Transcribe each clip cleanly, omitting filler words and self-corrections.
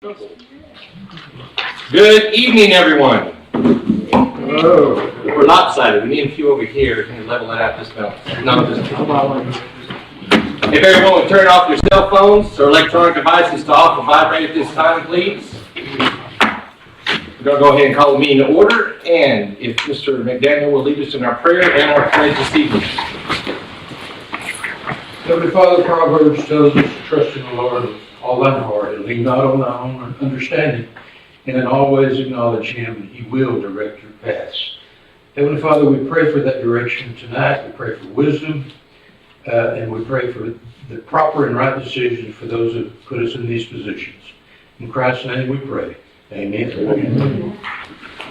Good evening, everyone. Hello. We're lopsided. We need a few over here. Can you level it out just now? No, just. If everyone would turn off your cell phones or electronic devices to off or vibrate at this time, please. We're going to go ahead and call the meeting to order. And if Mr. McDaniel will lead us in our prayer and our pledge this evening. Heavenly Father, Proverbs tells us to trust in the Lord with all thine heart and lean not on thy own understanding, and in all ways acknowledge him, and he will direct your paths. Heavenly Father, we pray for that direction tonight. We pray for wisdom, and we pray for the proper and right decisions for those who put us in these positions. In Christ's name we pray. Amen. Amen.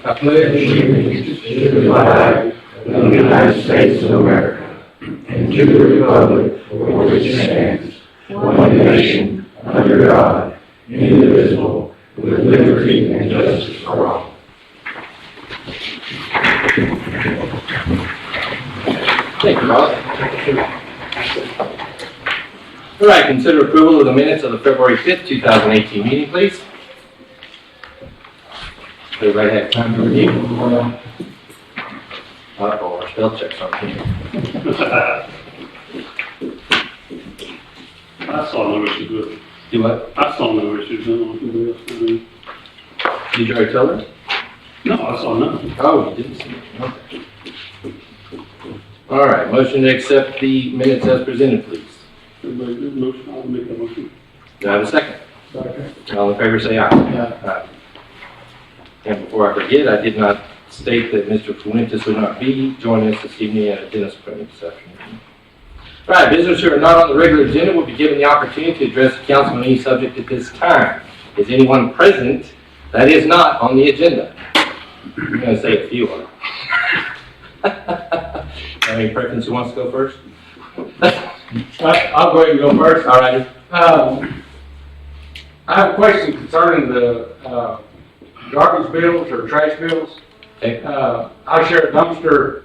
I pledge allegiance to the flag of the United States of America and to the republic for which it stands, one nation, under God, indivisible, with liberty and justice for all. Thank you, Bob. All right, consider approval of the minutes of the February 5th, 2018 meeting, please. Everybody have time to review? Uh-oh, our spell check's on here. I saw no issues with it. Do what? I saw no issues with it. Did you already tell her? No, I saw none. Oh, you didn't see it. Okay. All right, motion to accept the minutes as presented, please. Everybody did motion, I'll make that motion. Do I have a second? Second. All in favor, say aye. Aye. And before I forget, I did not state that Mr. Fuentes would not be joining us this evening at a dentist appointment this afternoon. All right, visitors who are not on the regular agenda will be given the opportunity to address the council on any subject at this time. Is anyone present that is not on the agenda? I'm going to say a few are. Any preference who wants to go first? I'll go ahead and go first. All righty. I have a question concerning the garbage bills or trash bills. Okay. I share a dumpster,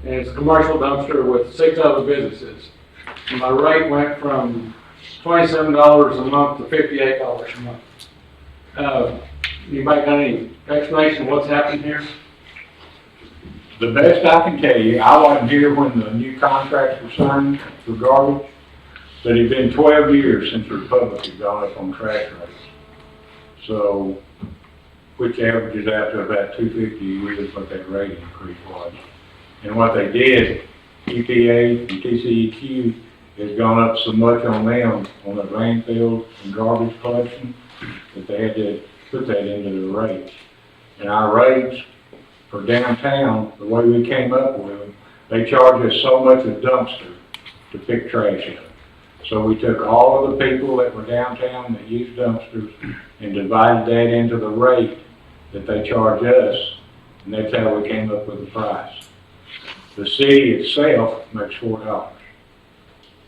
and it's a commercial dumpster with 6 other businesses. And my rate went from $27 a month to $58 a month. Anybody got any explanation of what's happening here? The best I can tell you, I wasn't here when the new contracts were signed for garbage, but it's been 12 years since the Republic had gone up on trash rates. So, which averages out to about $2.50 a year is what that rate increase was. And what they did, EPA and TCEQ has gone up so much on them, on the landfills and garbage collection, that they had to put that into the rates. And our rates for downtown, the way we came up with them, they charge us so much a dumpster to pick trash up. So we took all of the people that were downtown that used dumpsters and divided that into the rate that they charge us, and that's how we came up with the price. The city itself makes $4.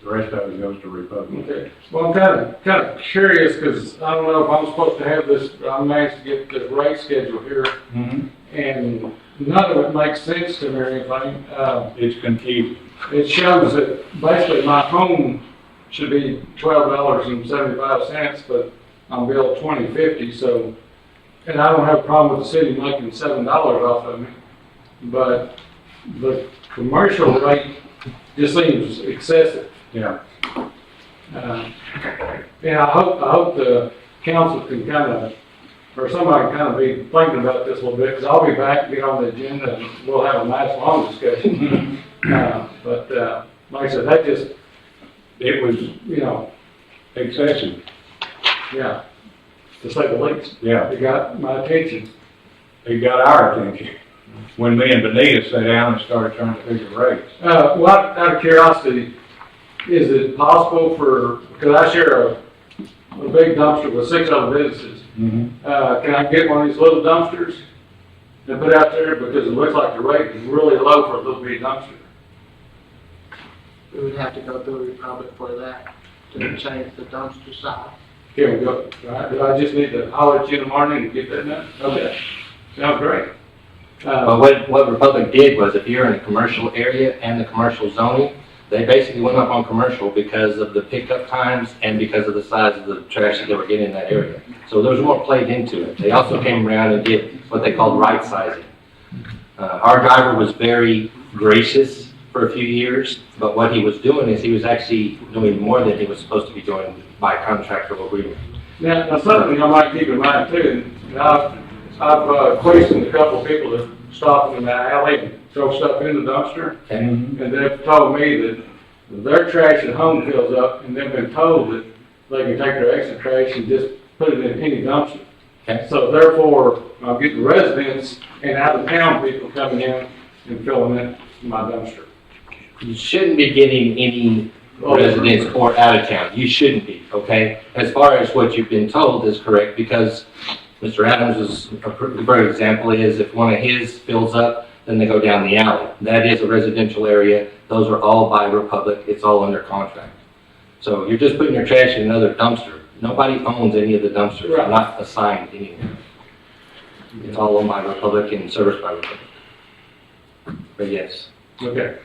The rest of it goes to Republic. Okay. Well, I'm kind of curious because I don't know if I'm supposed to have this. I managed to get the rate schedule here, and none of it makes sense to me or anything. It's confusing. It shows that basically my home should be $12.75, but I'm billed $20.50. So, and I don't have a problem with the city making $7 off of me, but the commercial rate just seems excessive. Yeah. And I hope the council can kind of, or somebody can kind of be thinking about this a little bit, because I'll be back and get on the agenda and we'll have a nice long discussion. But like I said, that just, It was you know, excessive. yeah, to say the least. Yeah. It got my attention. It got our attention when me and Benita sat down and started trying to figure rates. Well, out of curiosity, is it possible for, because I share a big dumpster with 6 other businesses, can I get one of these little dumpsters and put out there, because it looks like the rate is really low for a little bitty dumpster? We would have to go through Republic for that, to change the dumpster size. Here we go. All right, do I just need to holler at you in the morning and get that done? Okay, sounds great. But what Republic did was, if you're in a commercial area and the commercial zoning, They basically went up on commercial because of the pickup times and because of the size of the trash that they were getting in that area. So there was more played into it. They also came around and did what they called right sizing. Our driver was very gracious for a few years, but what he was doing is he was actually doing more than he was supposed to be doing by contractual agreement. Now something I might keep in mind too, and I've questioned a couple of people that stopped in the alley and throw stuff in the dumpster. Okay? And they've told me that their trash at home fills up, and they've been told that they can take their extra trash and just put it in any dumpster. Okay. So therefore, I'm getting residents and out-of-town people coming in and filling in my dumpster. You shouldn't be getting any residents or out of town. You shouldn't be, okay? As far as what you've been told is correct, because Mr. Adams is a great example is if one of his fills up, then they go down the alley. That is a residential area. Those are all by Republic. It's all under contract. So you're just putting your trash in another dumpster. Nobody owns any of the dumpsters. They're not assigned anywhere. It's all owned by Republic and serviced by Republic. But yes, Okay.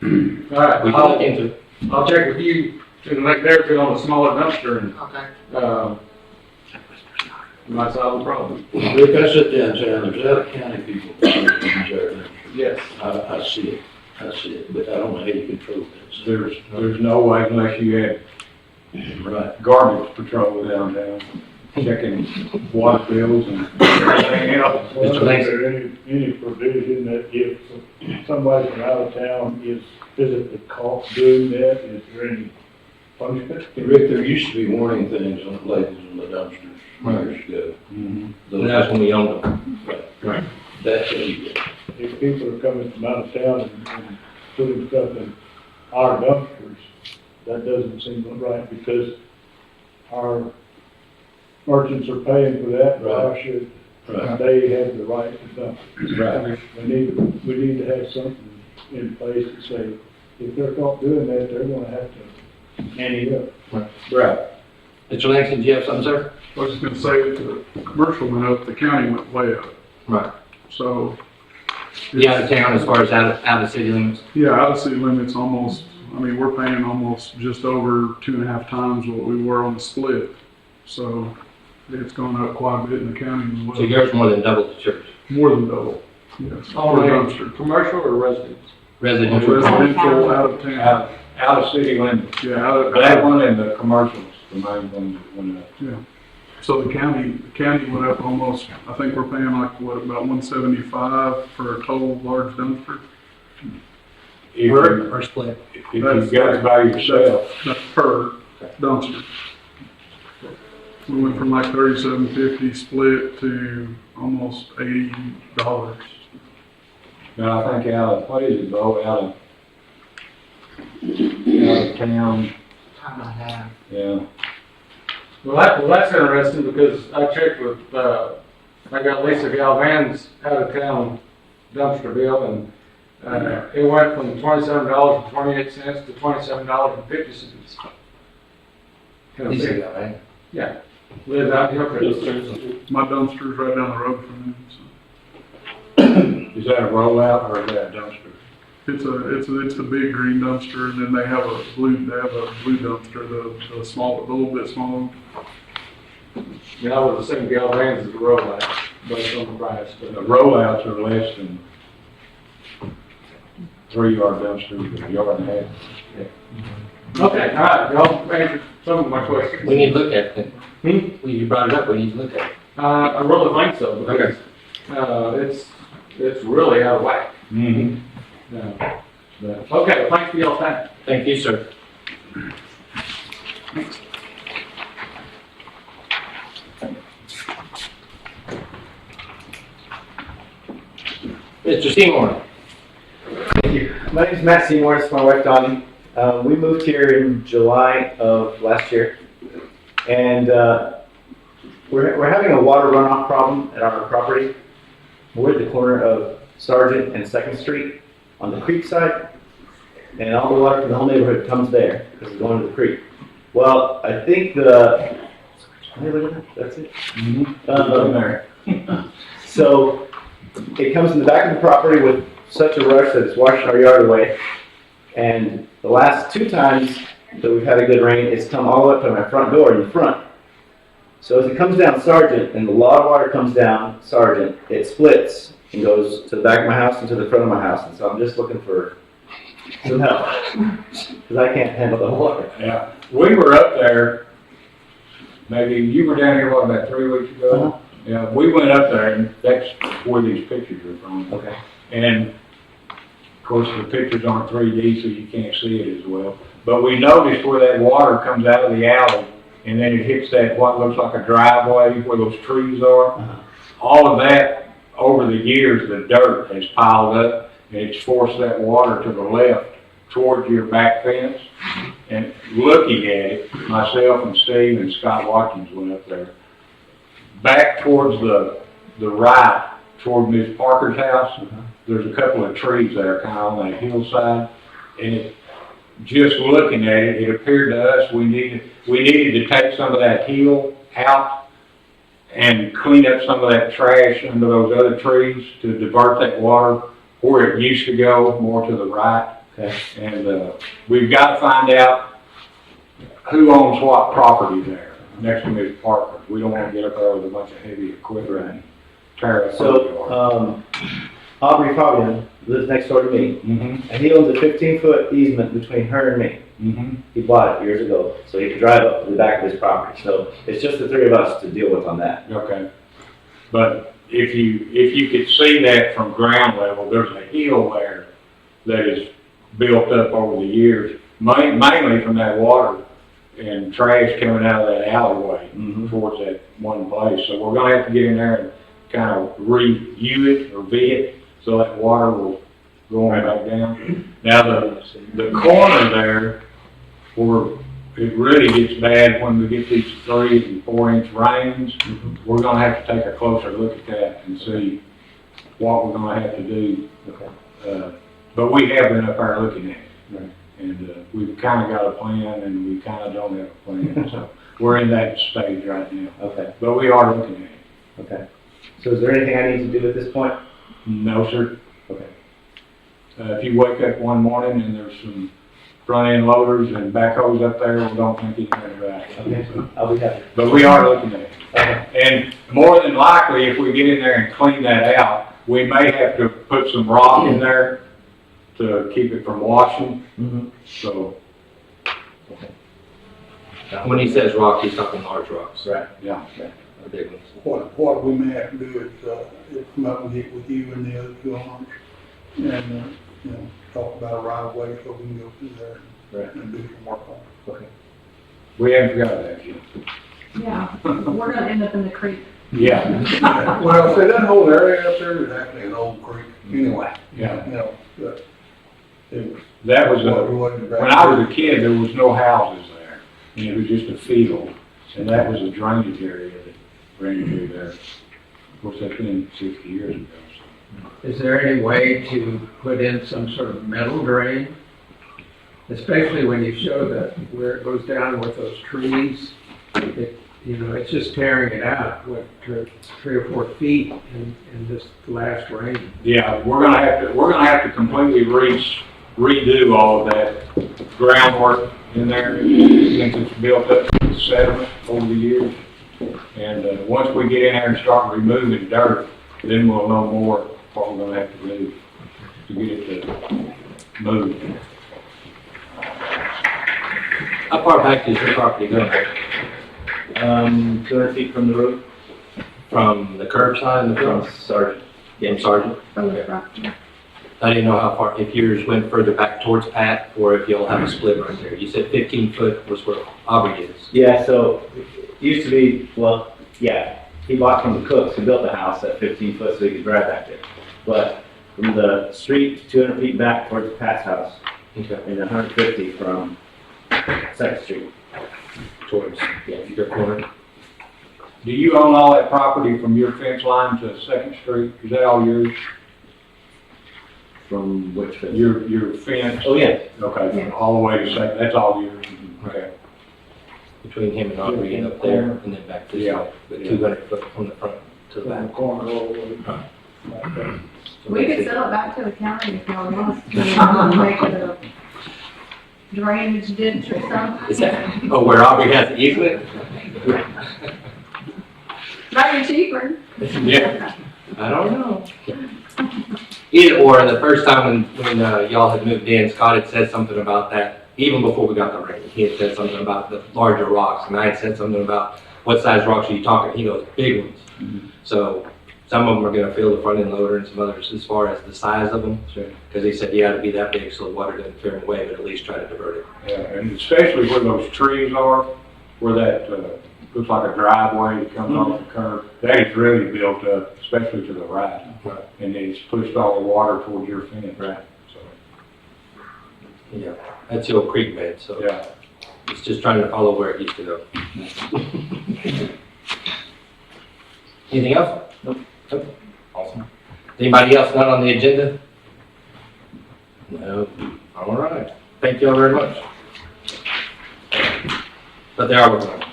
All right, we can look into it. I'll check with you in the next day or two on a smaller dumpster and, Okay. might solve the problem. Rick, I sit downtown, there's out of county people. Yes. I see it, but I don't know how you control this. There's no way unless you had Right. garbage patrol downtown, checking water bills and everything else. Mr. Well, is Langston. there any provision that if somebody from out of town is physically caught doing that, is there any punishment? Rick, there used to be warning things on the labels on the dumpsters years ago. And that's when we owned them. Right. That's what you get. If people are coming from out of town and putting stuff in our dumpsters, that doesn't seem right because our merchants are paying for that, why should Right. they have the right to dump it? Right. We need to have something in place to say, if they're caught doing that, they're gonna have to ante up. Right. Mr. Langston, do you have something, sir? I was just gonna say, if the commercial went up, the county went way up, Right. so. The out of town as far as out of city limits? Yeah, out of city limits almost, I mean, we're paying almost just over 2.5 times what we were on the split. So it's gone up quite a bit in the county as well. So yours more than double the church. More than double, yes, for Only dumpster. commercial or residence? Residential. Residential, out of town, Out of city limits. yeah, out But that of, one and the commercials, the main one that went up. so the county went up almost, I think we're paying like, what, about 175 for a total large dumpster? If Per you, split. if you got it by yourself, That's per dumpster. We went from like $37.50 split to almost $80. now I think out of, what is it, Bo, out of town, Time I have. yeah. Well, that's interesting because I checked with, I got Lisa Galvan's out of town dumpster bill and, it went from $27.28 to $27.50. Easy, right? Yeah, lives out in Hillcrest. My dumpster's right down the road from them, so. Is that a rollout or is that a dumpster? It's a big green dumpster and then they have a blue dumpster, the small, a little bit smaller. Yeah, I was the same Galvan's as the rollout, based on the price, The but. rollouts are less than 3-yard dumpsters, a yard and a half. Okay, all right, y'all answered some of my questions. We need to look at it. Hmm? Well, you brought it up, we need to look at it. I really think so, because, it's really out of whack. Mm-hmm. Yeah. But, okay, well, thanks for y'all's time. Thank you, sir. Mr. Seymour. Thank you. My name is Matt Seymour. It's my wife Donnie. We moved here in July of last year, and we're having a water runoff problem at our property. We're at the corner of Sargent and 2nd Street on the creek side, and all the water from the whole neighborhood comes there because it's going to the creek. Well, I think hey, look at that. That's it. there. So it comes in the back of the property with such a rush that it's washing our yard away. And the last 2 times that we've had a good rain, it's come all the way up to my front door in the front. So as it comes down Sargent, and a lot of water comes down Sargent, it splits and goes to the back of my house and to the front of my house. And so I'm just looking for some help, because I can't handle the water. Yeah, we were up there, maybe, you were down here, what, about 3 weeks ago? Uh-huh. Yeah, we went up there, and that's where these pictures are from. Okay. And, of course, the pictures aren't 3D, so you can't see it as well. But we noticed where that water comes out of the alley, and then it hits that, what looks like a driveway where those trees are. Uh-huh. All of that, over the years, the dirt has piled up, and it's forced that water to the left towards your back fence. And looking at it, myself and Steve and Scott Watkins went up there. Back towards the right, toward Miss Parker's house, there's a couple of trees there kind of on that hillside. And just looking at it, it appeared to us we needed to take some of that hill out and clean up some of that trash under those other trees to divert that water where it used to go, more to the right. Okay. And we've got to find out who owns what property there next to Miss Parker. We don't want to get up there with a bunch of heavy equipment and tear up. So, Aubrey Fabian lives next door to me, Mm-hmm. and he owns a 15-foot easement between her and me. Mm-hmm. He bought it years ago, so he can drive up to the back of his property. So it's just the 3 of us to deal with on that. Okay. But if you could see that from ground level, there's a hill there that is built up over the years, mainly from that water and trash coming out of that alleyway towards that one place. So we're gonna have to get in there and kind of re-view it or it so that water will go on back down. Now the corner there, where it really gets bad when we get these 3 and 4 inch rains, we're gonna have to take a closer look at that and see what we're gonna have to do. Okay. But we have been up there looking at it. Right. And we've kind of got a plan and we kind of don't have a plan. So we're in that stage right now. Okay. But we are looking at it. Okay. So is there anything I need to do at this point? No, sir. Okay. If you wake up one morning and there's some front end loaders and backhoes up there, we don't think anything about it. Okay. I'll be happy. But we are looking at it. Okay. And more than likely, if we get in there and clean that out, we may have to put some rock in there to keep it from washing. Mm-hmm. So, When he says rock, he's talking large rocks. Right. yeah. The big ones. What we may have to do is come up and get with you and the other 2 owners and, talk about a right of way so we can go through there Right. and do some work on it. Okay. We haven't forgot that yet. Yeah, we're gonna end up in the creek. Yeah, Well, see, that whole area up there is actually an old creek anyway, yeah. but it was. That was When when I was a kid, there was no houses there. And it was just a field. And that was a drainage area that ran through there. Of course, that's been 60 years ago. Is there any way to put in some sort of metal drain? Especially when you show that where it goes down with those trees, it's just tearing it out, 3 or 4 feet in this last rain. Yeah, we're gonna have to completely redo all of that groundwork in there since it's built up with sediment over the years. And once we get in there and start removing dirt, then we'll know more what we're gonna have to do to get it to move. How far back does your property go? 200 feet from the road? From the curb side and the From front? Sargent. From Sergeant? From the front. I didn't know how far, if yours went further back towards Pat, or if you'll have a split right there. You said 15 foot was where Aubrey is. Yeah, so it used to be, he bought from the Cooks, who built the house at 15 foot so he could drive back there. But from the street, 200 feet back towards Pat's house, Okay. and 150 from 2nd Street. Towards, your corner. Do you own all that property from your fence line to 2nd Street? Is that all yours? From which fence? Your fence? Oh, yeah. Okay, Yeah. all the way to 2nd, that's all yours? Okay. Between him and Aubrey and up there, and then back this Yeah. way. But 200 foot from the front to the From the back. corner all the way Right. back there. We could sell it back to the county if y'all want us to, make it a drainage ditch or something. Is that, oh, where Aubrey has the easement? Maybe cheaper. Yeah, I don't know. Either or, the first time when y'all had moved in, Scott had said something about that, even before we got the rain. He had said something about the larger rocks, and I had said something about what size rocks are you talking? He goes, big ones. So some of them are gonna fill the front end loader and some others as far as the size of them. Sure. Because he said, yeah, it'd be that big so the water doesn't clear them away, but at least try to divert it. Yeah, and especially where those trees are, where that, looks like a driveway that comes off the curb. That is really built up, especially to the right. Right. And it's pushed all the water towards your fence. Right. So, Yeah, that's the old creek bed, so yeah. it's just trying to follow where it used to go. Anything else? Nope. Awesome. Anybody else not on the agenda? No. All right. Thank you all very much. But they are working on it.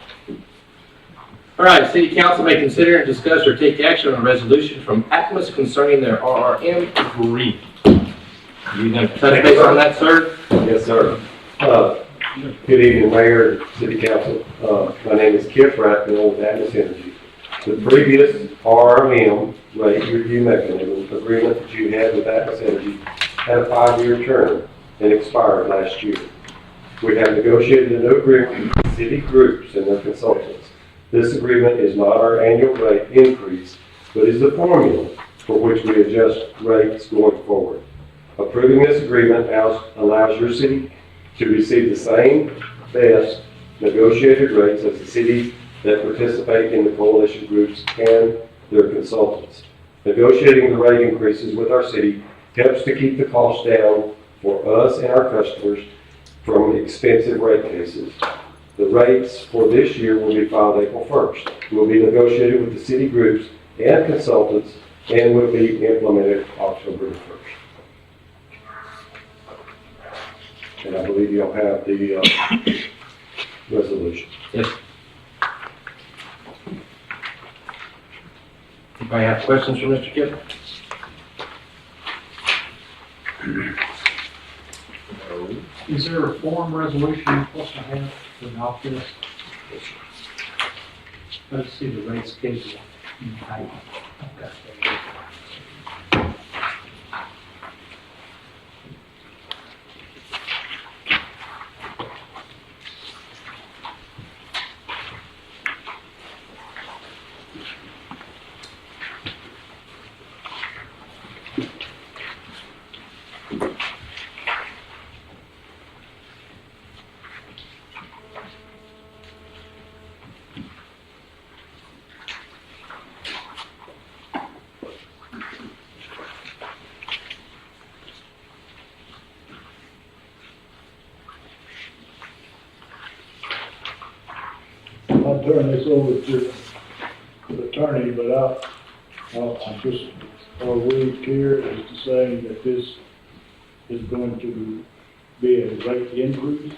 All right, City Council may consider and discuss or take action on a resolution from Atmos concerning their RRM agreement. You gonna touch base on that, sir? Yes, sir. Good evening, Mayor and City Council. My name is Kip Ratfield with Atmos Energy. The previous RRM rate review mechanism agreement that you had with Atmos Energy had a 5-year term and expired last year. We have negotiated a new agreement with city groups and their consultants. This agreement is not our annual rate increase, but is the formula for which we adjust rates going forward. Approving this agreement allows your city to receive the same best negotiated rates as the cities that participate in the coalition groups and their consultants. Negotiating the rate increases with our city helps to keep the cost down for us and our customers from expensive rate cases. The rates for this year will be filed April 1st. Will be negotiated with the city groups and consultants and will be implemented October 1st. And I believe you'll have the resolution. Yes. Anybody have questions for Mr. Kip? Is there a form resolution you're supposed to have to adopt this? Let's see the rate schedule. Okay. I'll turn this over to the attorney, but I just, are we clear as to saying that this is going to be a rate increase?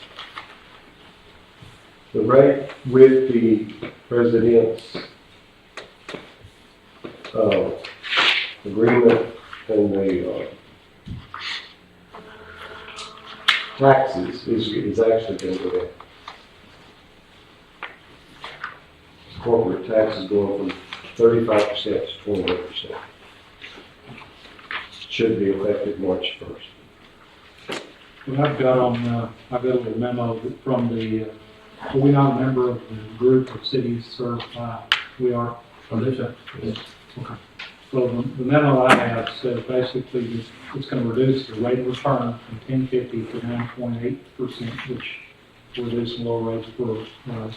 The rate with the president's agreement and the taxes is actually going to go down. Corporate taxes going from 35% to 28%. Should be effective March 1st. Well, I've got a little memo from are we not a member of the group of cities served by, we are? Oh, there's a, Yes. Okay. So the memo I have says basically that it's going to reduce the rate of return from 10.50 to 9.8%, which will reduce some lower rates for us.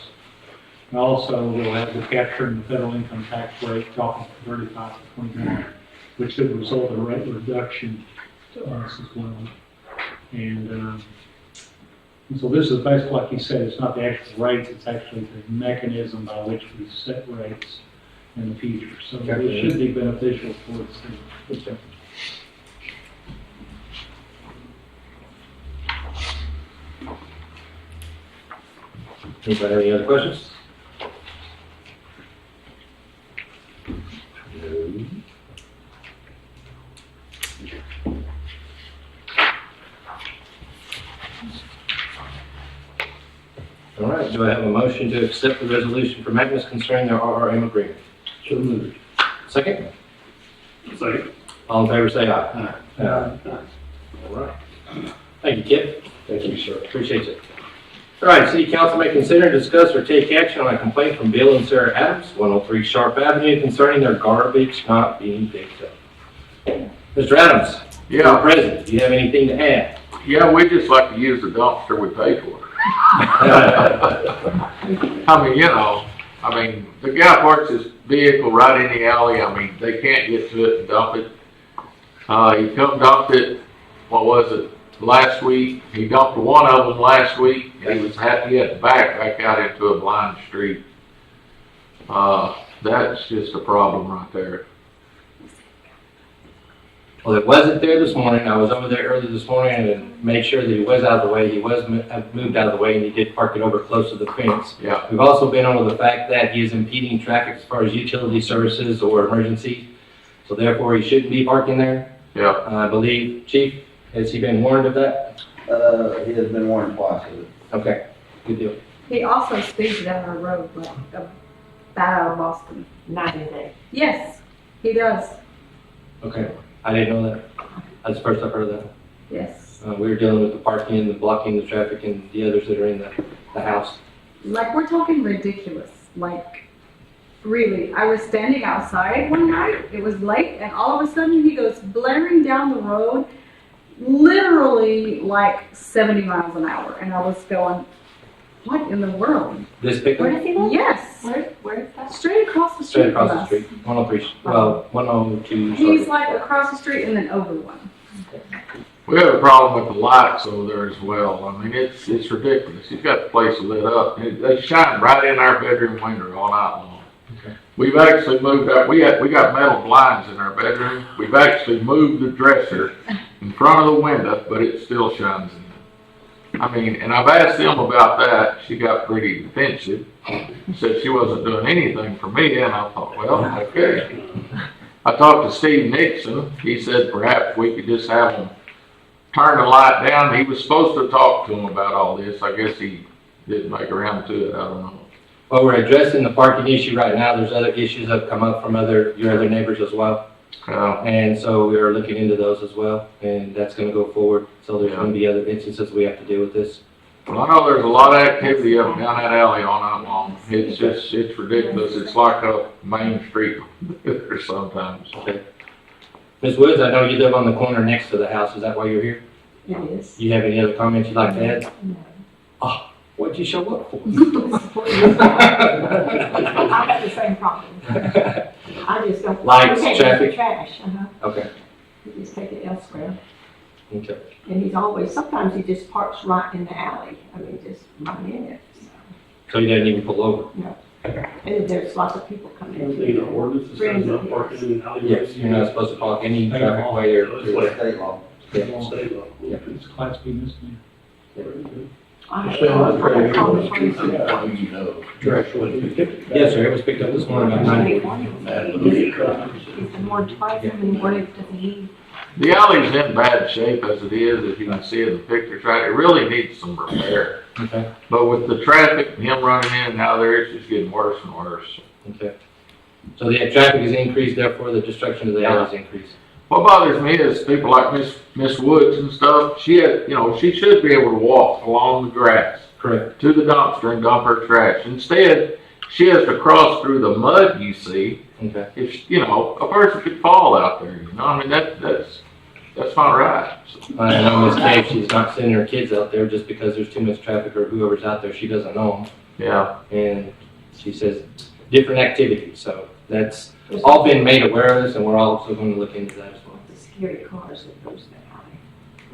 And also, we'll have the capturing the federal income tax rate dropping from 35 to 29, which could result in a rate reduction to us as well. And so this is basically, like you said, it's not the actual rates, it's actually the mechanism by which we set rates in the future. So it should be beneficial for the state. anybody have any other questions? No. right, do I have a motion to accept the resolution from Atmos concerning their RRM agreement? So moved. Second? Second. All in favor, say aye. Aye. All right. Thank you, Kip. Thank you, sir. Appreciate it. All right, City Council may consider, discuss, or take action on a complaint from Bill and Sarah Adams, 103 Sharp Avenue, concerning their garbage not being picked up. Mr. Adams? Yeah. President, do you have anything to add? Yeah, we just like to use the dumpster we pay for. I mean, the guy parks his vehicle right in the alley. I mean, they can't get to it and dump it. He come dumped it, what was it, last week. He dumped one of them last week, and he was happy he had to back out into a blind street. That's just a problem right there. Well, it wasn't there this morning. I was over there early this morning and made sure that he was out of the way. He was moved out of the way, and he did park it over close to the fence. Yeah. We've also been over the fact that he is impeding traffic as far as utility services or emergency. So therefore, he shouldn't be parking there. Yeah. I believe, Chief, has he been warned of that? He has been warned twice of it. Okay, good deal. He also speeds down our road like a bat out of Boston. Not in there. Yes, he does. Okay, I didn't know that. That's the first I've heard of that. Yes. We were dealing with the parking and the blocking the traffic and the others that are in the house. Like, we're talking ridiculous. Like, really. I was standing outside one night. It was late, and all of a sudden he goes blaring down the road, literally like 70 miles an hour. And I was going, what in the world? This pickup? Where does he live? Yes. Where is that? Straight across the street Straight across from the us. street, 103, well, 102. He's sorry. like across the street and then over one. We have a problem with the lights over there as well. I mean, it's ridiculous. He's got the place lit up. They shine right in our bedroom window all night long. Okay. We've actually moved up. We got metal blinds in our bedroom. We've actually moved the dresser in front of the window, but it still shines in. I mean, and I've asked them about that. She got pretty defensive. Said she wasn't doing anything for me, and I thought, well, okay. I talked to Steve Nixon. He said perhaps we could just have him turn the light down. He was supposed to talk to him about all this. I guess he didn't make around to it. I don't know. Well, we're addressing the parking issue right now. There's other issues that have come up from your other neighbors as well. And so we are looking into those as well, and that's going to go forward. So there's going to be other instances we have to deal with this. Well, I know there's a lot of activity up and down that alley all night long. It's ridiculous. It's like a main street there sometimes. Okay. Ms. Woods, I know you live on the corner next to the house. Is that why you're here? It is. Do you have any other comments you'd like to add? No. Oh, what'd you show up for? I have the same problem. I just don't. Lights, we can't traffic? get Trash, Okay, We just take it elsewhere. okay. And sometimes he just parks right in the alley. I mean, just right in it. So you didn't even pull over? And there's lots of people coming in. You know, ordinance that says no parking in alleyways. Yes, you're not supposed to park any traffic way or It's through like there. State law. state law. It's Class B misdemeanor. I have called the police. Yes, sir, it was picked up this morning about 9:40. He's been more twice how many warnings does he need? The alley's in bad shape as it is, as you can see in the pictures, right? It really needs some repair. Okay, But with the traffic, him running in and out of there, it's just getting worse and worse. okay. So the traffic is increased, therefore the destruction of the alley is increased. What bothers me is people like Miss Woods and stuff. She should be able to walk along the grass Correct. to the dumpster and dump her trash. Instead, she has to cross through the mud you see. Okay. If, a person could fall out there, I mean, that's not right. I know Ms. Cave, she's not sending her kids out there just because there's too much traffic or whoever's out there, she doesn't know them. Yeah. And she says different activities, so that's all been made aware of this, and we're also going to look into that as well. The scary cars that goes that alley.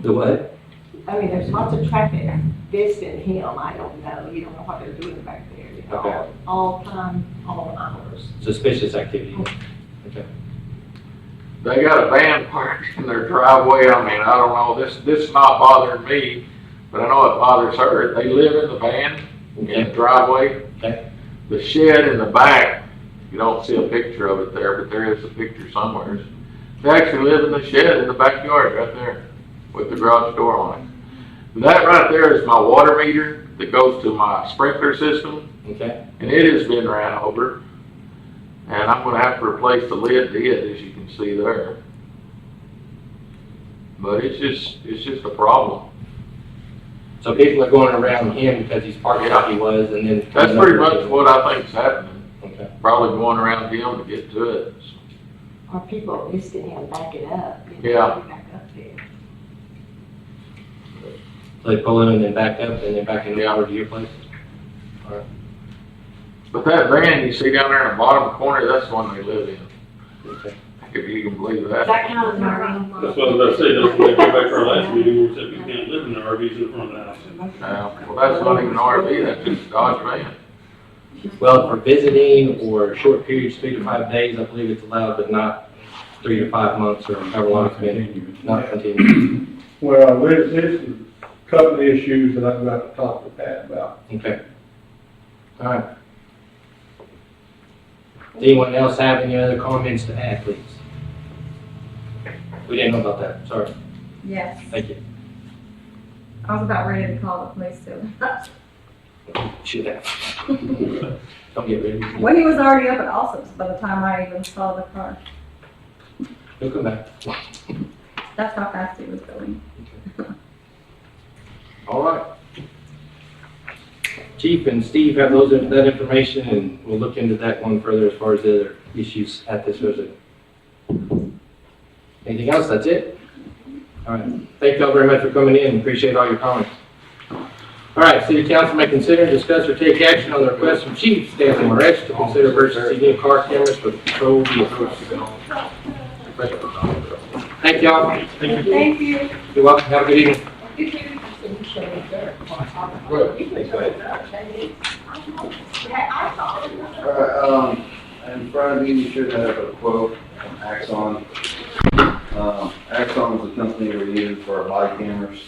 The what? I mean, there's lots of traffic visiting him. I don't know. You don't know what they're doing back there. Okay. All time, all hours. Suspicious activity. Okay. They got a van parked in their driveway. I mean, I don't know, this is not bothering me, but I know it bothers her. They live in the van, in the driveway. Okay. The shed in the back, you don't see a picture of it there, but there is a picture somewhere. They actually live in the shed in the backyard right there with the garage door on it. That right there is my water meter. that goes to my sprinkler system, Okay, and it has been ran over. And I'm gonna have to replace the lid to it, as you can see there. But it's just a problem. so people are going around him because he's parked like he was, and then. That's pretty much what I think is happening. Okay. Probably going around him to get to it. Or people listing him backing up. Yeah. Back up there. So they pull in and then back up, and then back in the hour to your place? But that van you see down there in the bottom corner, that's the one they live in. Okay. If you can believe Does that. that count as an RV? That's what I was about to say, that's when they go back to our last meeting, where we said we can't live in the RVs in front of the house. Well, that's not even an RV, that's just a Dodge van. Well, for visiting or short periods, 3 to 5 days, I believe it's allowed, but not 3 to 5 months or however long it's been. Not continuous. Well, there's a couple of issues that I've got to talk to Pat about. Okay. All right. Does anyone else have any other comments to add, please? We didn't know about that, sorry. Yes. Thank you. I was about ready to call the police too. Should have. Don't get ready. When he was already up at Allsup's by the time I even saw the car. He'll come back. That's how fast he was going. All right. Chief and Steve have that information, and we'll look into that one further as far as the other issues at this visit. Anything else? That's it? All right. Thank you all very much for coming in. Appreciate all your comments. All right. City Council may consider, discuss, or take action on the request from Chief Stanley Maresch to consider purchasing new car cameras for patrol vehicles. Thank you all. Thank you. You're welcome. Have a good evening. Alright, in front of you, you should have a quote from Axon. Axon is the company we use for our body cameras.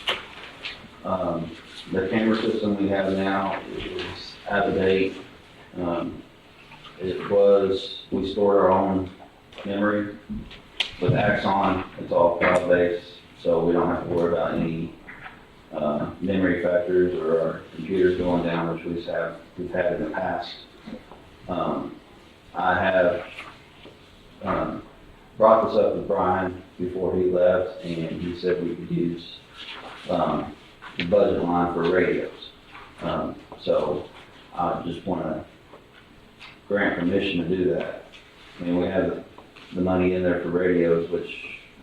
The camera system we have now is out of date. We stored our own memory. With Axon, it's all cloud-based, so we don't have to worry about any memory factors or our computers going down, which we've had in the past. I have brought this up with Brian before he left, and he said we could use the budget line for radios. So I just want to grant permission to do that. I mean, we have the money in there for radios, which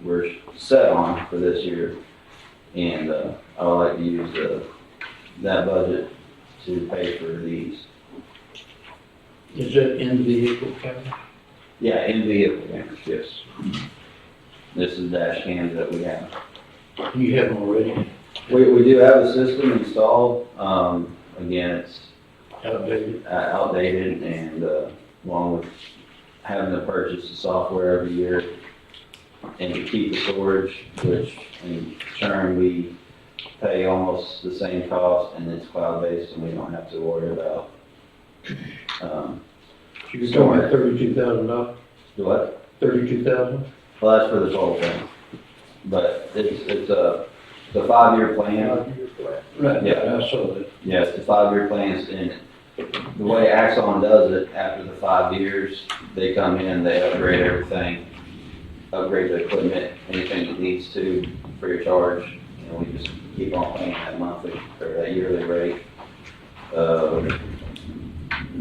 we're set on for this year. And I would like to use that budget to pay for these. Is it in vehicle camera? Yeah, in vehicle cameras, yes. This is dash cams that we have. You have them already We do have a system installed. Again, it's outdated. outdated, and along with having to purchase the software every year and to keep the storage, which in turn we pay almost the same cost, and it's cloud-based, and we don't have to worry about You're talking about $32,000? what? 32,000? Well, that's for the whole thing, but it's a 5-year plan. Right, Yeah. I saw that. Yeah, it's a 5-year plan, and the way Axon does it, after the 5 years, they come in, they upgrade everything, upgrade the equipment, anything it needs to, free of charge, and we just keep on paying that monthly, or that yearly rate, the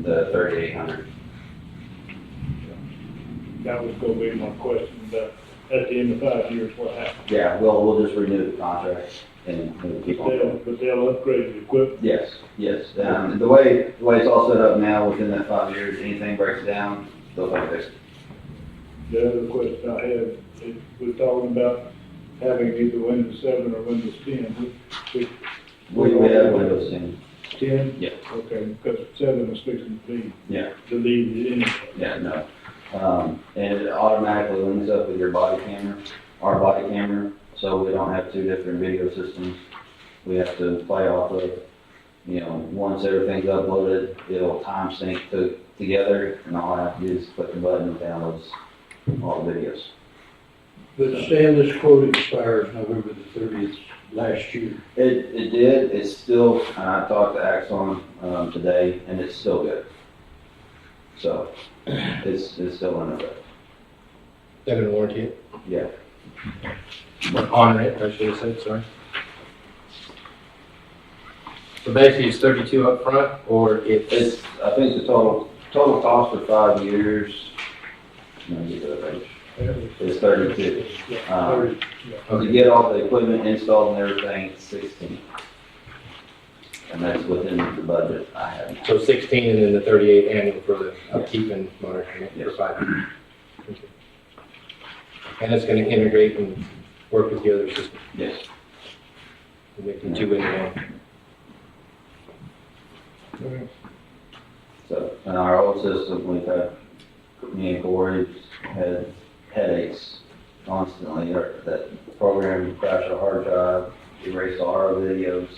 $3,800. That was gonna be my question, but at the end of 5 years, what happens? Yeah, we'll just renew the contract, and we'll keep on going. But they'll upgrade the equipment. Yes, yes. The way it's all set up now, within that 5 years, anything breaks down, they'll come fix it. The other question I had, we're talking about having either Windows 7 or Windows 10. We have Windows 10. 10? Yeah. Okay, because 7 is fixing to be Yeah. deleted anyway. Yeah, no. And it automatically links up with your body camera, our body camera, so we don't have 2 different video systems. We have to play off of, once everything's uploaded, it'll time sync together, and all I have to do is click the button and downloads all the videos. But Stan, this quote expires November the 30th last year. It did, it's still, and I talked to Axon, today, and it's still good. So, it's still in effect, They're gonna warranty it, yeah. or honor it, I should have said, sorry. So basically, it's 32 up front, or It's, I think the total cost for 5 years, let me get that right, is 32. To get all the equipment installed and everything, it's 16. And that's within the budget I have. So 16 and then the 38 annual for the upkeep and monitoring it for Yes. 5 years. Okay. And it's gonna integrate and work with the other systems, Yes. and make them two in one. So, in our old system, we've had, me and Corey had headaches constantly, or that program crashed our hard drive, erased all our videos.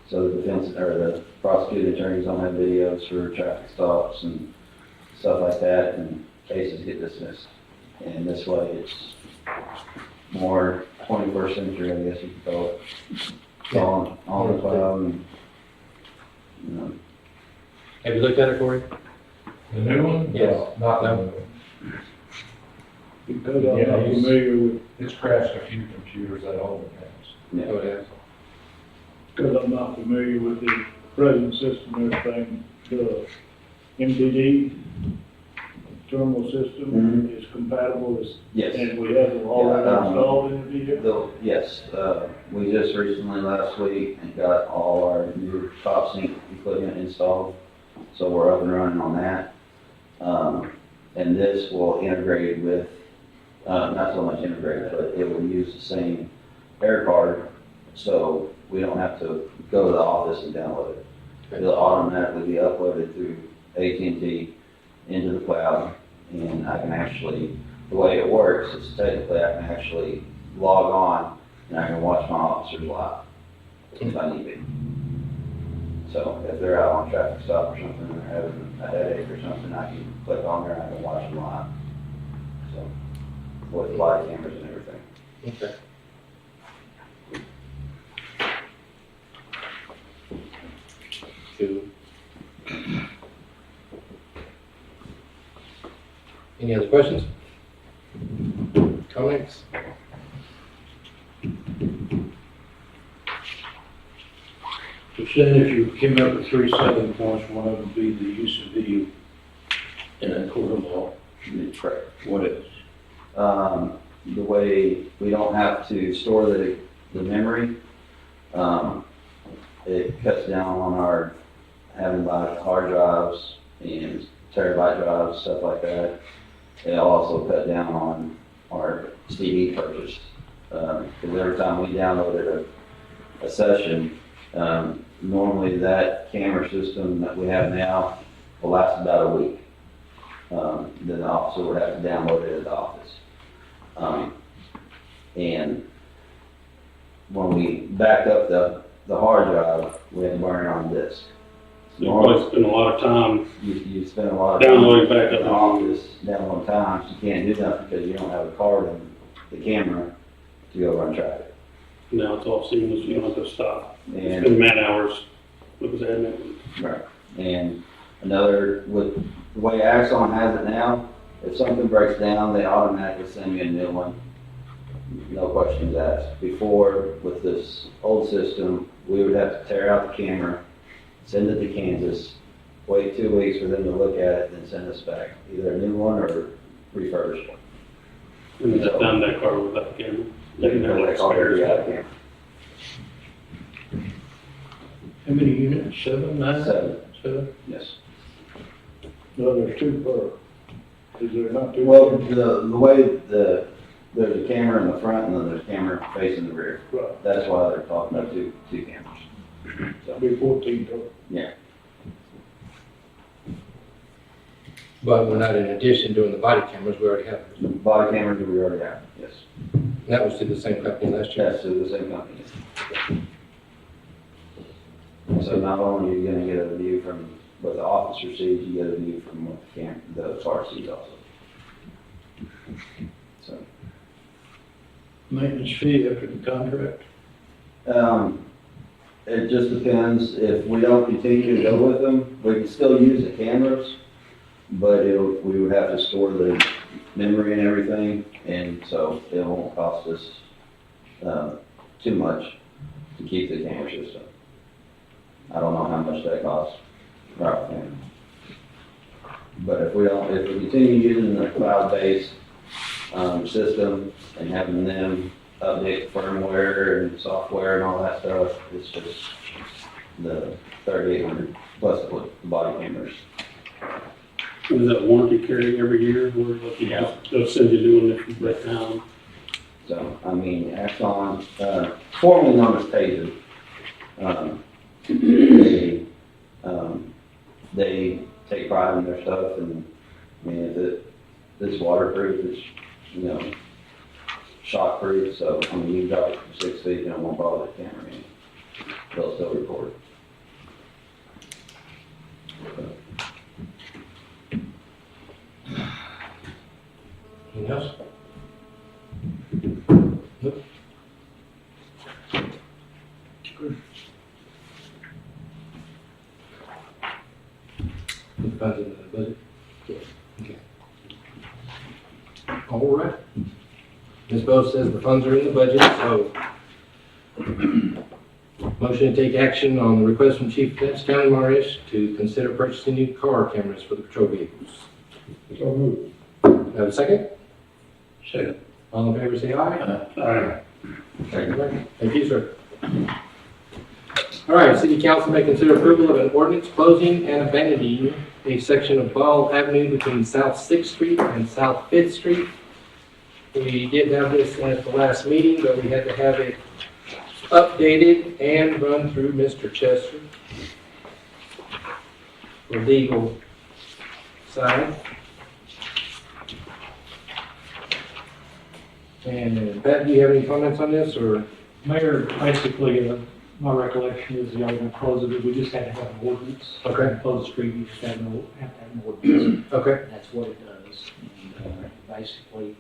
So the defense, or the prosecuting attorneys don't have videos for traffic stops and stuff like that, and cases get dismissed. And this way, it's more 21st century, I guess you could call it. It's all on the cloud, and, you know, Have you looked at it, Corey? The new one? Yes. Not No. Because I'm Yeah, not he's- familiar with, It's crashed a few computers at all the times. yeah. Oh, it has. because I'm not familiar with the present system and everything, the MDD terminal system is compatible, Yes. and we have it already Yeah, installed in the vehicle? Yes, we just recently, last week, got all our new top sync equipment installed, so we're up and running on that. And this will integrate with, not so much integrate, but it will use the same air card, so we don't have to go to the office and download it. It'll automatically be uploaded through AT&T into the cloud, and I can actually, the way it works is technically I can actually log on and I can watch my officers live if I need to. So if they're out on traffic stop or something, and they're having a headache or something, I can click on there and I can watch them live. So, with live cameras and everything. Okay. Two. Any other questions? Comments? So Stan, if you came up with 3 selling points, one of them would be the use of video in a court of law. Correct. What is? The way we don't have to store the memory, it cuts down on our having like hard drives and terabyte drives, stuff like that. It'll also cut down on our CD purchase. Because every time we downloaded a session, normally that camera system that we have now will last about a week. Then the officer would have to download it at the office. And when we backed up the hard drive, we had to burn it on disk. You probably spend a lot of time You spend a lot of time downloading back in up. the office, downloading times, you can't do nothing because you don't have a card in the camera to go run traffic. Now it's all seamless, you don't have to stop. And Spend man hours with his admin. Right. And another, with the way Axon has it now, if something breaks down, they automatically send you a new one. No questions asked. Before, with this old system, we would have to tear out the camera, send it to Kansas, wait 2 weeks for them to look at it, then send us back either a new one or refurbished one. And I've done that car without the camera. They can put that car out of camera. How many units? 7, 9? 7, 7? yes. No, there's 2 per, is there not 2? Well, the way there's a camera in the front and then there's a camera facing the rear. Right, That's why they're talking about two cameras. that'd be 14 total. Yeah. But we're not in addition doing the body cameras, we already have those. Body cameras we already have, yes. That was to the same company last year. That's through the same company. So not only are you gonna get a view from what the officer sees, you get a view from what the car sees also. So, maintenance fee after the contract? It just depends, if we don't continue to go with them, we can still use the cameras, but we would have to store the memory and everything, and so it won't cost us, too much to keep the camera system. I don't know how much that costs, right offhand. But if we continue using the cloud-based, system and having them update firmware and software and all that stuff, it's just the 3,800 plus the body cameras. Is that warranty carrying every year, or they'll send you new one if you break down? So, I mean, Axon, formerly known as Taser, they take pride in their stuff, and I mean, if it's waterproof, it's, shockproof, so, I mean, you drop it from 6 feet, and it won't bother the camera, I mean, they'll still record. Anything else? Nope. Good. Put the funds in the budget? Okay. All right. Ms. Bose says the funds are in the budget, so motion to take action on the request from Chief Stanley Maresch to consider purchasing new car cameras for the patrol vehicles. So moved. Have a second? Second. All in favor, say aye. Aye. Thank you, sir. All right, City Council may consider approval of an ordinance closing and abandoning a section of Ball Avenue between South 6th Street and South 5th Street. We did have this at the last meeting, but we had to have it updated and run through Mr. Chester for legal side. And Pat, do you have any comments on this, or? Mayor, basically, my recollection is y'all gonna close it, we just had to have an ordinance. Okay. Close the street, you just have to have an ordinance. Okay. That's what it does. And, basically,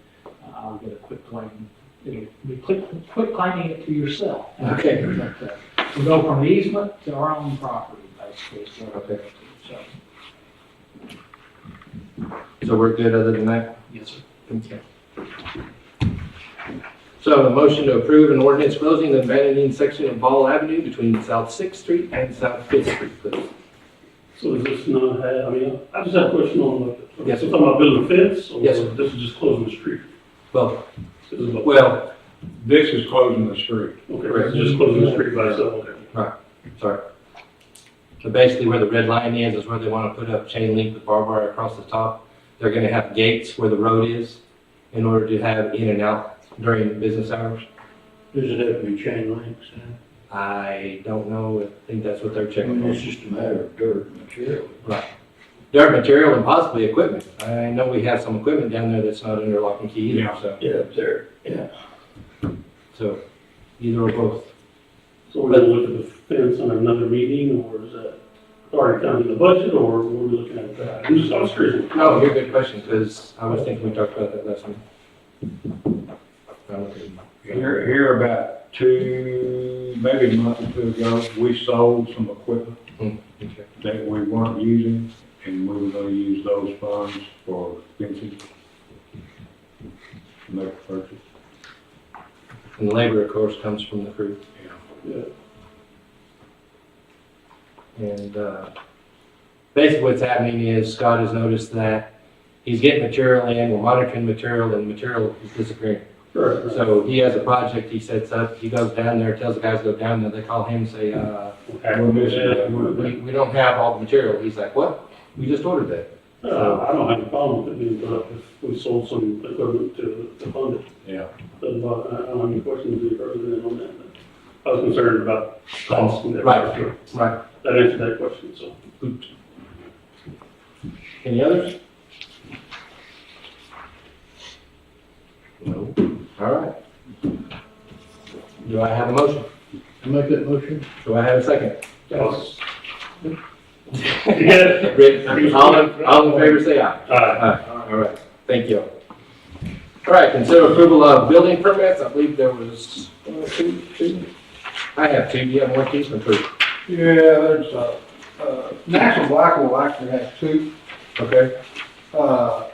I'll get a quick claim, it'll be quick claiming it to yourself. Okay. But, we go from easement to our own property, basically, so. Okay. So, So we're good other than that? yes, sir. Okay. So a motion to approve an ordinance closing the abandoning section of Ball Avenue between South 6th Street and South 5th Street, please. So is this not, I mean, I just have a question on, like, Yes, so sir. talking about building a fence, or Yes, sir. this is just closing the street? Well, This is about- well, This is closing the street. Okay, it's just closing the street by itself, okay. sorry. So basically where the red line is where they want to put up chain link with barbed wire across the top. They're going to have gates where the road is in order to have in and out during business hours. Does it have to be chain links? I don't know. I think that's what they're I checking. mean, it's just a matter of dirt and material. Right. Dirt material and possibly equipment. I know we have some equipment down there that's not under lock and key either, so. Yeah, up there, yeah. So either or both. So we're gonna look at the fence on another meeting, or is that already counted in the budget, or we're looking at that? I was curious. No, you're a good question, because I was thinking we talked about that last week. Here about maybe a month or two ago, we sold some equipment Okay. that we weren't using, and we were gonna use those funds for fencing. Make a purchase. And the labor, of course, comes from the crew. Yeah. And basically what's happening is Scott has noticed that he's getting material in, we're monitoring material, and material is disappearing. Right. So he has a project he sets up, he goes down there, tells the guys to go down there, they call him and say, We're missing we don't have all the material. He's like, what? We just ordered that. I don't have a problem with it being put up if we sold some equipment to fund it. Yeah. But I don't have any questions any further than on that. But I was concerned about cost and that. Right, right. That answered that question, so. Good. Any others? No. All right. Do I have a motion? I make that motion? Do I have a second? Yes. Rick, all in favor, say aye. Aye. All right, thank you. All right, consider approval of building permits. I believe there was two. I have two. Do you have more, Keith, or three? Yeah, there's, National Black will actually have two. Okay. Both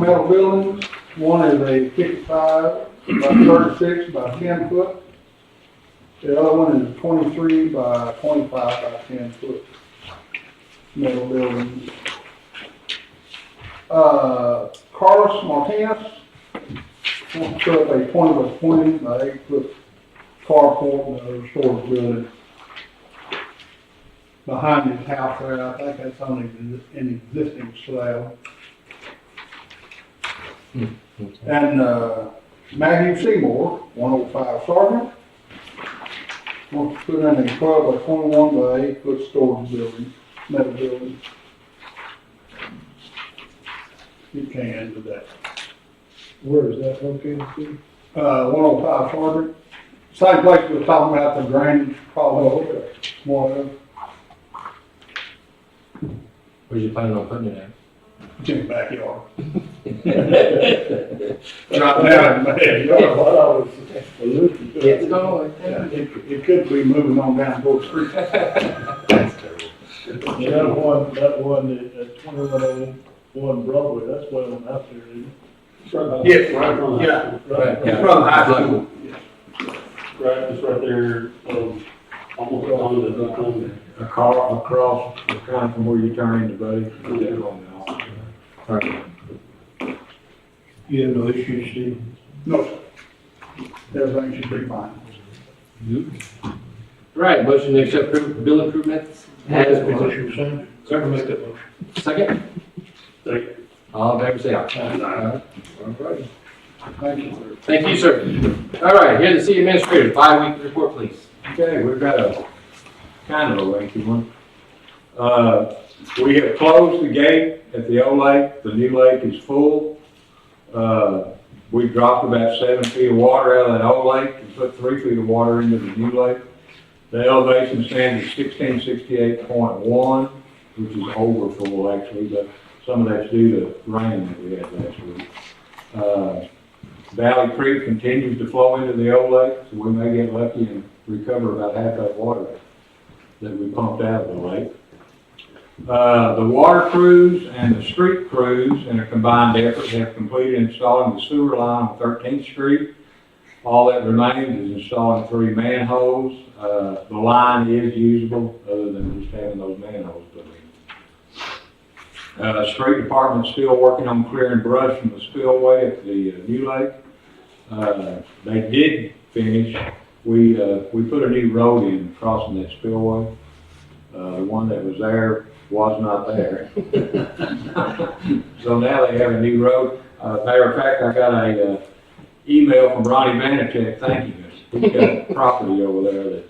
metal buildings, one is a 55 by 36 by 10 foot. The other one is 23 by 25 by 10 foot metal buildings. Carlos Martinez wants to put up a 20 by 20 by 8 foot carport and a storage building behind his house there. I think that's on an existing slab. And Matthew Seymour, 105 Sergeant, wants to put in a 12 by 21 by 8 foot storage building, metal building. You can do that. Where is that located, Steve? 105 Sergeant, same place we were talking about the drainage, probably, whatever, Where's you planning on putting it at? it's in the backyard. Drop down in the backyard. It's going. Yeah, it could be moving on down Brook Street. That's terrible. Yeah, that one at 2101 Broadway, that's way on out there, isn't it? Yes, Right from the, yeah. right, Yeah. From the high school. right, just right there, almost on the, Across, kind of from where you turn into Buddy. All right. You have no issues, Steve? No, sir. Everything should be fine. Right, motion to accept bill improvements as presented. Motion, Sir, make that motion. second? Second. All in favor, say aye. Aye. All right. Thank you, sir. Thank you, sir. All right, here's the city administrator, 5-week report, please. Okay, we've got a kind of a lengthy one. We have closed the gate at the old lake. The new lake is full. We dropped about 7 feet of water out of that old lake and put 3 feet of water into the new lake. The elevation stands at 1668.1, which is over full actually, but some of that's due to rain that we had last week. Valley Creek continues to flow into the old lake, so we may get lucky and recover about half that water that we pumped out of the lake. The water crews and the street crews, in a combined effort, have completed installing the sewer line on 13th Street. All that remains is installing 3 manholes. The line is usable, other than just having those manholes put in. Street department's still working on clearing brush from the spillway at the new lake. They did finish. We put a new road in crossing that spillway. The one that was there was not there. So now they have a new road. Matter of fact, I got a email from Ronnie Vanacek thanking us. He's got property over there that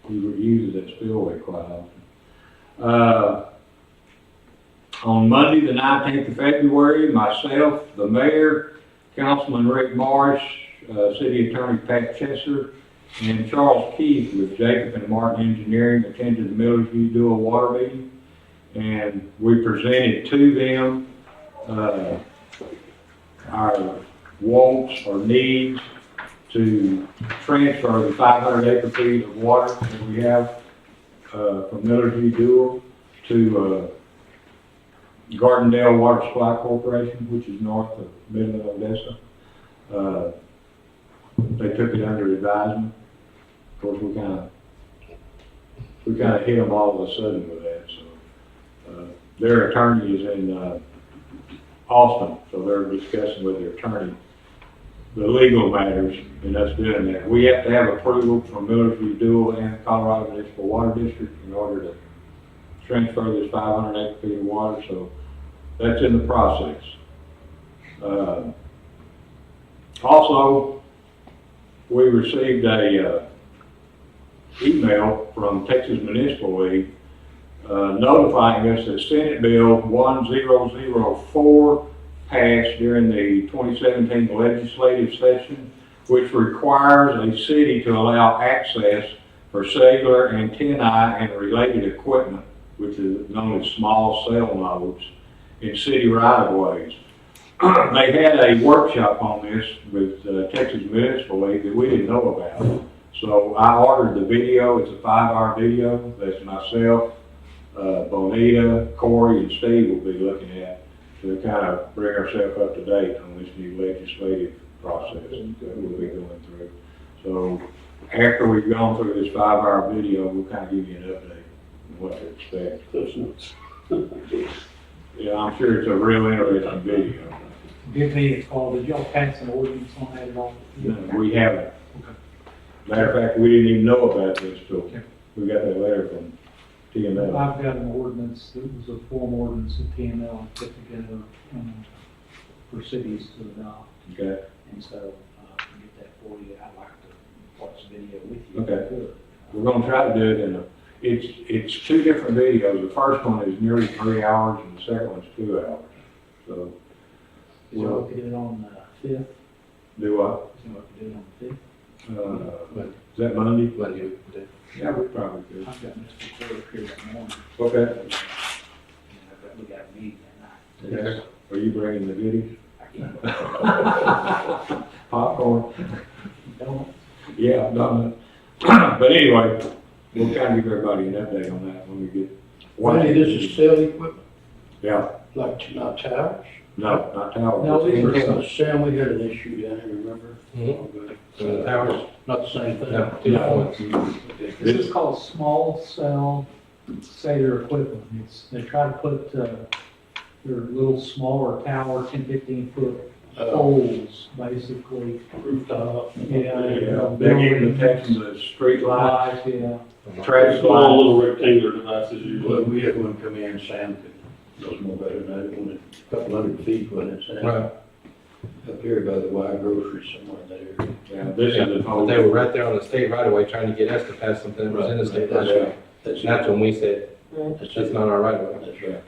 he uses that spillway quite often. On Monday, the 19th of February, myself, the mayor, Councilman Rick Morris, City Attorney Pat Chesser, and Charles Keith with Jacob and Martin Engineering attended the Millersview Dual Water meeting, and we presented to them our wants or needs to transfer the 500 acre feet of water that we have from Millersview Dual to Gardendale Water Supply Corporation, which is north of Midland, Odessa. They took it under advisement. Of course, we kind of hit them all of a sudden with that. So their attorney is in Austin, so they're discussing with their attorney the legal matters, and us doing that. We have to have approval from Millersview Dual and the Colorado Municipal Water District in order to transfer this 500 acre feet of water. So that's in the process. Also, we received a email from Texas Municipal League notifying us that Senate Bill 1004 passed during the 2017 legislative session, which requires a city to allow access for cellular antennae and related equipment, which is known as small cell nodes, in city right-of-ways. they had a workshop on this with Texas Municipal League that we didn't know about. So I ordered the video. It's a 5-hour video. That's myself, Bonita, Corey, and Steve will be looking at to kind of bring ourselves up to date on this new legislative process that we'll be going through. So after we've gone through this 5-hour video, we'll kind of give you an update on what to expect. Yeah, I'm sure it's a real interesting video. Give me a call, did y'all pass an ordinance on that at all? No, we haven't. Matter of fact, we didn't even know about this till we got that letter from TML. I've got an ordinance, it was a form ordinance that TML put together for cities to adopt. Okay. And so, to get that for you, I'd like to watch the video with you. Okay. We're gonna try to do it in a, it's 2 different videos. The first one is nearly 3 hours and the second one's 2 hours. So. Is y'all look at it on the 5th? Do what? Is y'all look at it on the 5th? Is that Monday? Monday we can do. Yeah, we probably could. I've got Mr. Clerk here that morning, Okay. and we got a meeting at night. Okay. Are you bringing the goodies? I can't. Popcorn? Don't. Yeah, donuts. But anyway, we'll kind of give everybody an update on that when we get. Wendy, this is sale equipment, Yeah, like, not towers? no, not towers. No, these are Sam, we had an issue down here, remember? The towers? Not the same thing? No, 2 different ones. This is called small cell cellular equipment. They try to put, their little smaller tower, 10, 15 foot poles, basically. Rooftop. Yeah. They're even attaching the street lights, Yeah. traffic Small lights. little rectangular devices usually. Well, we had one come in, Sam knows more better than I, it wanted a couple 100 feet, wasn't it, Sam? Right. Up here by the Y grocery somewhere in that area. Yeah, this is the But whole. they were right there on the state right away trying to get us to pass something that was in the state right away. That's That's when we said, That's that's not our right of way. That's right.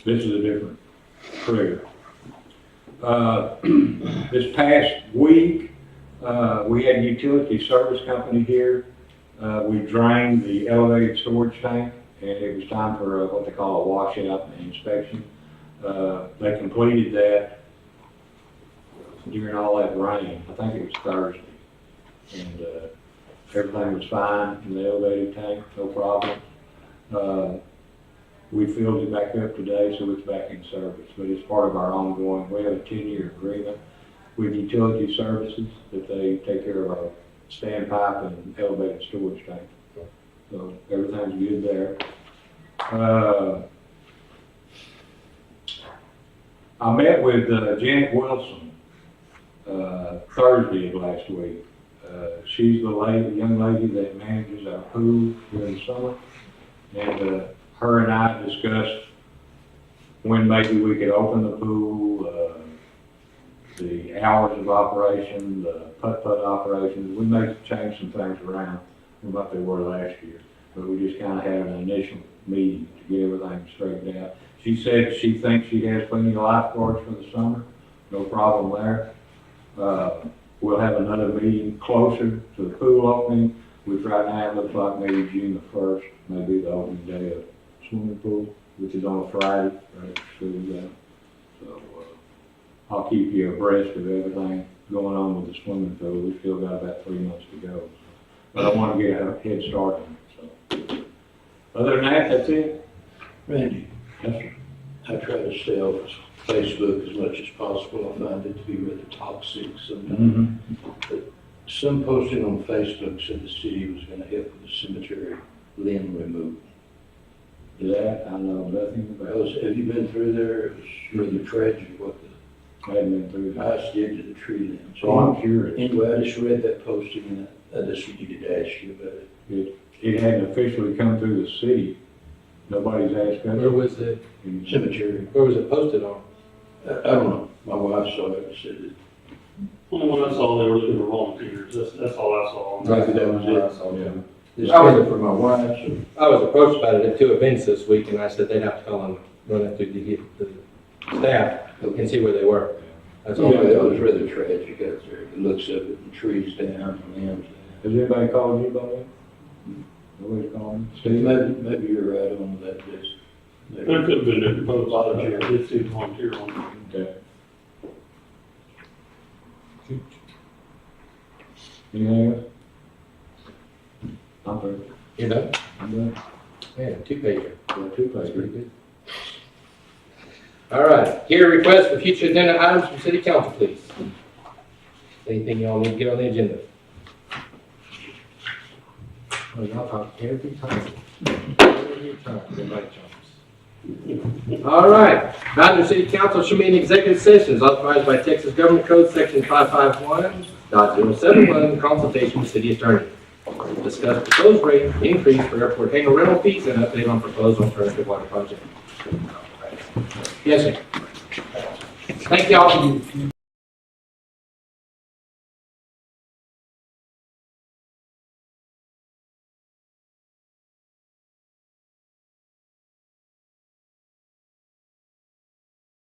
This is a different trigger. This past week, we had a utility service company here. We drained the elevated storage tank, and it was time for what they call a washout and inspection. They completed that during all that rain. I think it was Thursday. And everything was fine in the elevated tank, no problem. We filled it back up today, so it's back in service, but it's part of our ongoing, we have a 10-year agreement with utility services that they take care of our standpipe and elevated storage tank. So everything's good there. I met with Janet Wilson Thursday of last week. She's the young lady that manages our pool during the summer, and her and I discussed when maybe we could open the pool, the hours of operation, the putt-putt operations. We may change some things around from what they were last year, but we just kind of had an initial meeting to get everything straightened out. She said she thinks she has plenty of lifeguards for the summer, no problem there. We'll have another meeting closer to the pool opening, which right now it looks like maybe June the 1st, may be the opening day of swimming pool, which is on a Friday, right, school. So, I'll keep you abreast of everything going on with the swimming pool. We've still got about 3 months to go. So. But I want to get a head start on it, so. Other than that, that's it. Randy, Yes, sir. I try to stay off Facebook as much as possible. I find it to be rather toxic sometimes. But some posting on Facebook said the city was gonna help with the cemetery limb removal. That, I know nothing about. Have you been through there? It was rather tragic what I hadn't been through the that. ice did to the tree limbs. So I'm curious. Anyway, I just read that posting and I just needed to ask you about it. It hadn't officially come through the city. Nobody's asked us. Where was it, Cemetery. where was it posted on? I don't know. My wife saw it and said it. Only when I saw they were looking for volunteers, that's all I saw. Maybe that was it. Yeah. It's I was- coming from my wife, so. I was approached about it at 2 events this week, and I said they'd have to call and run it through to get the staff and see where they were. That's all. Anyway, that was rather tragic out there. It looks of it, and trees down, and limbs Has anybody called you about that? Nobody's called me? down. Steve? Maybe you're right on that, Jason. There could have been different posts, I did see a volunteer on. Okay. Anything else? I'm through. You done? I'm done. Man, two-pager. Yeah, two pages. All right, here request for future agenda items from city council, please. Anything y'all need to get on the agenda? Oh, y'all talk every time. Every time, everybody jumps. All right, Ballinger City Council shall meet in executive sessions authorized by Texas Government Code Section 551.071, consultation with city attorney. Discuss proposed rate increase for airport hangar rental fees and update on proposed alternative water project. Yes, sir. Thank y'all.